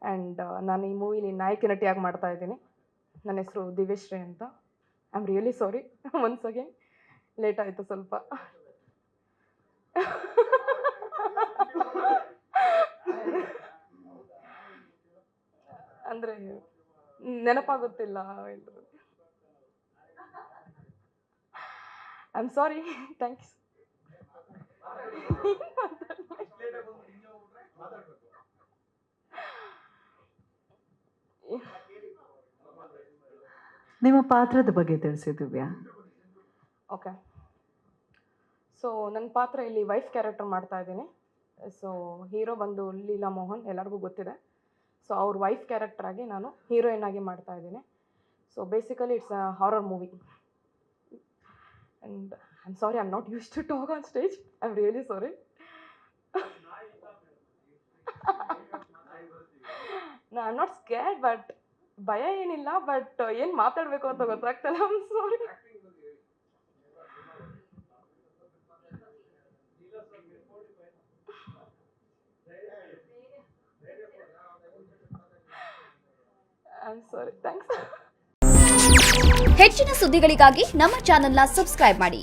And ನಾನು ಈ ಮೂವಿಲಿ ನಾಯಕಿ ನಟಿಯಾಗಿ ಮಾಡ್ತಾ ಇದ್ದೀನಿ. ನನ್ನ ಹೆಸರು ದಿವ್ಯಶ್ರೀ ಅಂತ. I am really sorry once again, late ಆಯಿತು ಸ್ವಲ್ಪ. ಅಂದರೆ ನೆನಪಾಗುತ್ತಿಲ್ಲ. I am sorry. ಥ್ಯಾಂಕ್ಸ್. ನಿಮ್ಮ ಪಾತ್ರದ ಬಗ್ಗೆ ತಿಳಿಸಿ ದಿವ್ಯಾ. ಓಕೆ, ಸೊ ನನ್ನ ಪಾತ್ರ ಇಲ್ಲಿ ವೈಫ್ ಕ್ಯಾರೆಕ್ಟರ್ ಮಾಡ್ತಾ ಇದ್ದೀನಿ. ಸೊ ಹೀರೋ ಬಂದು ಲೀಲಾ ಮೋಹನ್, ಎಲ್ಲರಿಗೂ ಗೊತ್ತಿದೆ. ಸೊ ಅವ್ರ ವೈಫ್ ಕ್ಯಾರೆಕ್ಟರ್ ಆಗಿ ನಾನು ಹೀರೋಯಿನ್ ಆಗಿ ಮಾಡ್ತಾ ಇದ್ದೀನಿ. So basically it's a horror movie. And I am sorry, I am not use to talk on stage. I am really sorry. I am not scared, but ಭಯ ಏನಿಲ್ಲ, but ಏನು ಮಾತಾಡಬೇಕು ಅಂತ ಗೊತ್ತಾಗ್ತಲ್ಲ. I am sorry. I am sorry. Thanks. ಹೆಚ್ಚಿನ ಸುದ್ದಿಗಳಿಗಾಗಿ ನಮ್ಮ ಚಾನೆಲ್ನ ಸಬ್ಸ್ಕ್ರೈಬ್ ಮಾಡಿ.